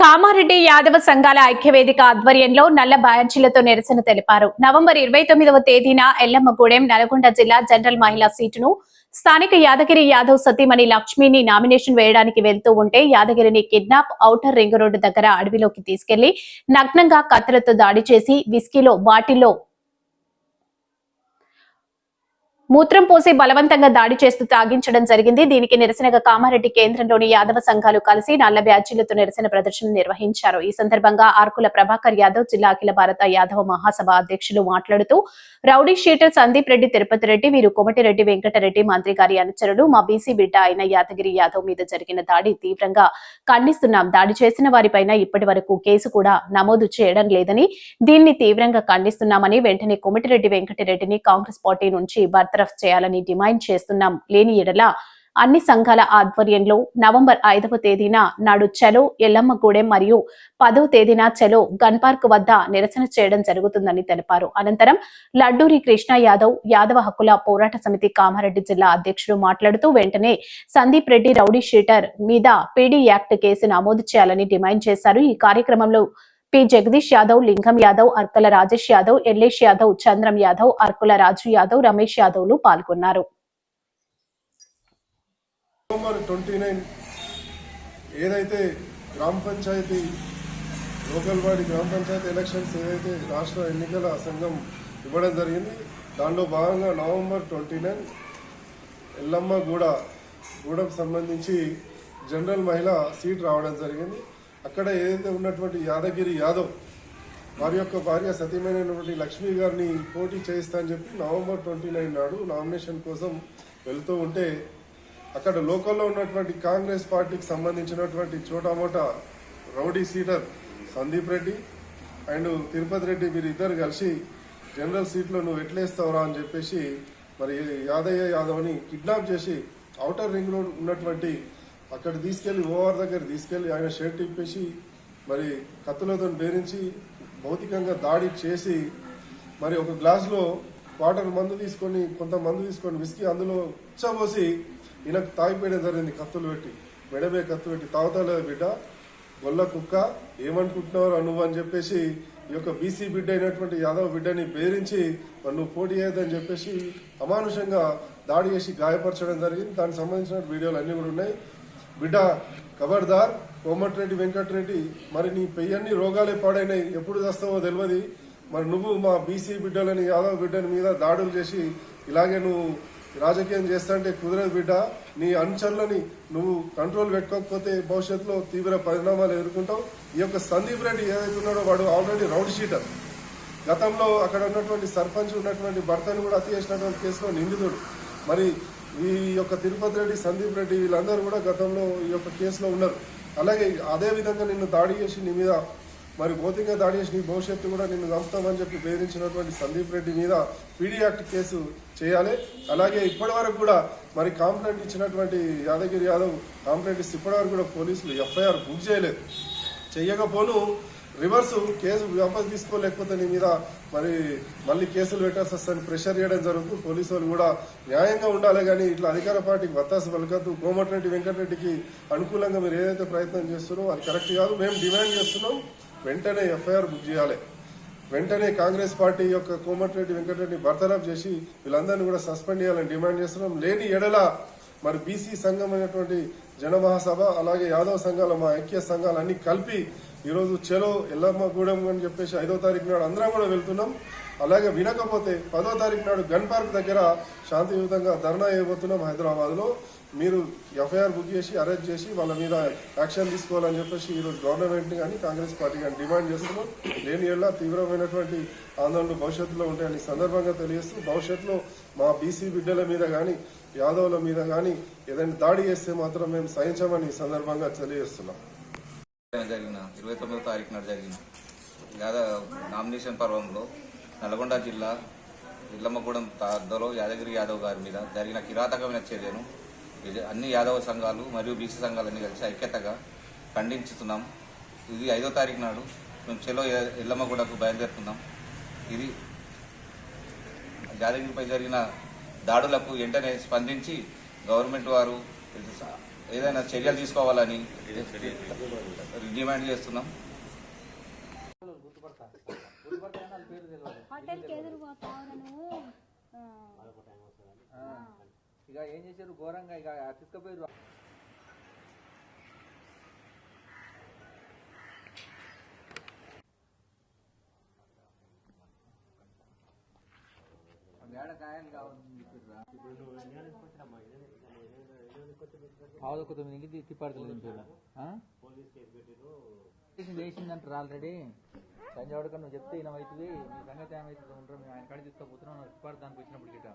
కామారెడ్డి యాదవ సంఘాల ఐక్యవేదిక ఆధ్వర్యంలో నల్ల బ్యాడ్జీలతో నిరసన తెలిపారు. నవంబర్ 29వ తేదీన ఎల్లమ్మగూడెం నల్గొండ జిల్లా జనరల్ మహిళా సీటును స్థానిక యాదగిరి యాదవ్ సతీమణి లక్ష్మిని నామినేషన్ వేయడానికి వెళ్తూ ఉంటే యాదగిరిని కిడ్నాప్ ఔటర్ రింగ్ రోడ్డు దగ్గర అడవిలోకి తీసుకెళ్లి నగ్నంగా కత్తెరతో దాడి చేసి విస్కీలో బాటిల్లో మూత్రం పోసి బలవంతంగా దాడి చేస్తూ తాగించడం జరిగింది. దీనికి నిరసనగా కామారెడ్డి కేంద్రంలోని యాదవ సంఘాలు కలిసి నల్ల బ్యాడ్జీలతో నిరసన ప్రదర్శన నిర్వహించారు. ఈ సందర్భంగా ఆర్కుల ప్రభాకర్ యాదవ్ జిల్లా అఖిల భారత యాదవ మహాసభ అధ్యక్షులు మాట్లాడుతూ రౌడీ షీటర్ సందీప్ రెడ్డి, తిరుపతి రెడ్డి, వీరు కోమటిరెడ్డి వెంకటరెడ్డి మంత్రి గారి అనుచరులు మా బీసీ బిడ్డ అయిన యాదగిరి యాదవ్ మీద జరిగిన దాడి తీవ్రంగా ఖండిస్తున్నాం. దాడి చేసిన వారిపైన ఇప్పటి వరకు కేసు కూడా నమోదు చేయడం లేదని, దీన్ని తీవ్రంగా ఖండిస్తున్నామని, వెంటనే కోమటిరెడ్డి వెంకటరెడ్డిని కాంగ్రెస్ పార్టీ నుంచి బర్తరఫ్ చేయాలని డిమాండ్ చేస్తున్నాం. లేని ఎడల అన్ని సంఘాల ఆధ్వర్యంలో నవంబర్ 5వ తేదీన నాడు చలో ఎల్లమ్మగూడెం మరియు 10వ తేదీన చలో గన్ పార్క్ వద్ద నిరసన చేయడం జరుగుతుందని తెలిపారు. అనంతరం లడ్డూరి కృష్ణ యాదవ్ యాదవ హక్కుల పోరాట సమితి కామారెడ్డి జిల్లా అధ్యక్షుడు మాట్లాడుతూ వెంటనే సందీప్ రెడ్డి రౌడీ షీటర్ మీద పీడీ యాక్ట్ కేసు నమోదు చేయాలని డిమాండ్ చేశారు. ఈ కార్యక్రమంలో పి జగదీష్ యాదవ్, లింగం యాదవ్, అర్కల రాజేష్ యాదవ్, ఎల్లేష్ యాదవ్, చంద్రం యాదవ్, అర్కుల రాజు యాదవ్, రమేష్ యాదవ్లు పాల్గొన్నారు. నవంబర్ 29 ఏదైతే గ్రామ పంచాయతీ లోకల్ బాడీ గ్రామ పంచాయతీ ఎలక్షన్స్ ఏదైతే రాష్ట్ర ఎన్నికల సంఘం ఇవ్వడం జరిగింది, దానిలో భాగంగా నవంబర్ 29 ఎల్లమ్మగూడెం సంబంధించి జనరల్ మహిళా సీట్ రావడం జరిగింది. అక్కడ ఏదైతే ఉన్నటువంటి యాదగిరి యాదవ్ వారి యొక్క భార్య సతీమైనటువంటి లక్ష్మి గారిని పోటీ చేయిస్తా అని చెప్పి నవంబర్ 29 నాడు నామినేషన్ కోసం వెళ్తూ ఉంటే అక్కడ లోకల్లో ఉన్నటువంటి కాంగ్రెస్ పార్టీకి సంబంధించినటువంటి చోటామోటా rowdy sheeter Sandeep Reddy and Tirupati Reddy వీరిద్దరు కలిసి జనరల్ సీట్లో నువ్వు ఎట్లేస్తావురా అని చెప్పేసి మరి యాదయ్య యాదవ్ని కిడ్నాప్ చేసి ఔటర్ రింగ్ రోడ్ ఉన్నటువంటి అక్కడ తీసుకెళ్లి ఓవర్ దగ్గర తీసుకెళ్లి ఆయన షర్ట్ ఇప్పేసి మరి కత్తులతో బేరించి భౌతికంగా దాడి చేసి మరి ఒక గ్లాసులో వాటర్ మందు తీసుకొని కొంత మందు తీసుకొని విస్కీ అందులో ఉచ్చబోసి ఈయనకు తాగిపోయడం జరిగింది. కత్తులు పెట్టి మెడబే కత్తులు పెట్టి తాగుతాలేదు బిడ్డ గొల్ల కుక్క ఏమనుకుంటున్నావు నువ్వు అని చెప్పేసి ఈ యొక్క బీసీ బిడ్డ అయినటువంటి యాదవ్ బిడ్డని బేరించి మరి నువ్వు పోటీ చేయొద్దని చెప్పేసి అమానుషంగా దాడి చేసి గాయపరచడం జరిగింది. దానికి సంబంధించిన వీడియోలు అన్ని కూడా ఉన్నాయి. బిడ్డ ఖబర్దార్ కోమటిరెడ్డి వెంకటరెడ్డి, మరి నీ పెయ్యన్ని రోగాలే పాడైనాయి, ఎప్పుడు చేస్తావో తెలియదు. మరి నువ్వు మా బీసీ బిడ్డలని యాదవ్ బిడ్డని మీద దాడులు చేసి ఇలాగే నువ్వు రాజకీయం చేస్తాంటే కుదరదు బిడ్డ. నీ అనుచరులని నువ్వు కంట్రోల్ పెట్టుకోకపోతే భవిష్యత్తులో తీవ్ర పరిణామాలు ఎదుర్కొంటావు. ఈ యొక్క సందీప్ రెడ్డి ఏదైతే ఉన్నాడో వాడు ఆల్రెడీ రౌడీ షీటర్. గతంలో అక్కడ ఉన్నటువంటి సర్పంచ్ ఉన్నటువంటి భర్తను కూడా హత్య చేసినటువంటి కేసులో నిందితుడు. మరి ఈ యొక్క తిరుపతి రెడ్డి, సందీప్ రెడ్డి వీళ్ళందరూ కూడా గతంలో ఈ యొక్క కేసులో ఉన్నారు. అలాగే అదే విధంగా నిన్ను దాడి చేసి నీ మీద మరి భౌతికంగా దాడి చేసి నీ భవిష్యత్తు కూడా నిన్ను చంపుతామని చెప్పి బెదిరించినటువంటి సందీప్ రెడ్డి మీద పీడీ యాక్ట్ కేసు చేయాలి. అలాగే ఇప్పటి వరకు కూడా మరి కంప్లైంట్ ఇచ్చినటువంటి యాదగిరి యాదవ్ కంప్లైంట్ ఇస్తే ఇప్పటి వరకు కూడా పోలీసులు ఎఫ్ఐఆర్ బుక్ చేయలేదు. చెయ్యకపోను రివర్స్ కేసు వాపసు తీసుకోలేకపోతే నీ మీద మరి మళ్ళీ కేసులు పెట్టాల్సి వస్తుందని ప్రెషర్ చేయడం జరుగుతుంది. పోలీసు వాళ్ళు కూడా న్యాయంగా ఉండాలి కానీ ఇట్లా అధికార పార్టీకి వత్తాసు పలకద్దు. కోమటిరెడ్డి వెంకటరెడ్డికి అనుకూలంగా మీరు ఏదైతే ప్రయత్నం చేస్తున్నారో అది కరెక్ట్ కాదు. మేము డిమాండ్ చేస్తున్నాం, వెంటనే ఎఫ్ఐఆర్ బుక్ చేయాలి. వెంటనే కాంగ్రెస్ పార్టీ యొక్క కోమటిరెడ్డి వెంకటరెడ్డిని బర్తరఫ్ చేసి వీళ్ళందరినీ కూడా సస్పెండ్ చేయాలని డిమాండ్ చేస్తున్నాం. లేని ఎడల మరి బీసీ సంఘం అయినటువంటి జనమహాసభ అలాగే యాదవ్ సంఘాల మా ఐక్య సంఘాలు అన్ని కలిపి ఈరోజు చలో ఎల్లమ్మగూడెం అని చెప్పేసి 5వ తారీఖు నాడు అందరం కూడా వెళ్తున్నాం. అలాగే వినకపోతే 10వ తారీఖు నాడు గన్ పార్క్ దగ్గర శాంతియుతంగా ధర్నా చేయబోతున్నాం హైదరాబాద్లో. మీరు ఎఫ్ఐఆర్ బుక్ చేసి అరెస్ట్ చేసి వాళ్ళ మీద యాక్షన్ తీసుకోవాలని చెప్పేసి ఈరోజు గవర్నమెంట్ని కానీ కాంగ్రెస్ పార్టీ కానీ డిమాండ్ చేస్తున్నాం. లేని ఏళ్ళ తీవ్రమైనటువంటి ఆందోళనలు భవిష్యత్తులో ఉంటాయని సందర్భంగా తెలియజేస్తూ భవిష్యత్తులో మా బీసీ బిడ్డల మీద కానీ యాదవుల మీద కానీ ఏదైనా దాడి చేస్తే మాత్రం మేము సహించమని సందర్భంగా తెలియజేస్తున్నాం. జరిగిన 29వ తారీఖు నాడు జరిగిన యాదవ్ నామినేషన్ పర్వంలో నల్గొండ జిల్లా ఎల్లమ్మగూడెం తాద్దలో యాదగిరి యాదవ్ గారి మీద జరిగిన కిరాతకమైన చర్యను అన్ని యాదవ సంఘాలు మరియు బీసీ సంఘాలన్నీ కలిసి ఐక్యతగా ఖండించుతున్నాం. ఇది 5వ తారీఖు నాడు మేము చెలో ఎల్లమ్మగూడకు బయలుదేరుతున్నాం. ఇది యాదగిరిపై జరిగిన దాడులకు వెంటనే స్పందించి గవర్నమెంట్ వారు ఏదైనా చర్యలు తీసుకోవాలని డిమాండ్ చేస్తున్నాం. హోటల్కి ఎదురుపోతావు నువ్వు. ఇక ఏం చేశారు ఘోరంగా ఇక తీసుకుపోయారు. ఏడ కాయలు కావాలని చెప్పారు. పావుదొక్క 9కి తిప్పాడుతుంది వేసిందంటారు ఆల్రెడీ. సంజయ్ నువ్వు చెప్తే ఈయన అవుతుంది, నీ సంగతి ఏమైతుంది ఉంటారు, మేము ఆయన కాడ తీసుకోపోతున్నాం తిప్పాడు దానికి వచ్చినప్పుడు గిట్ట.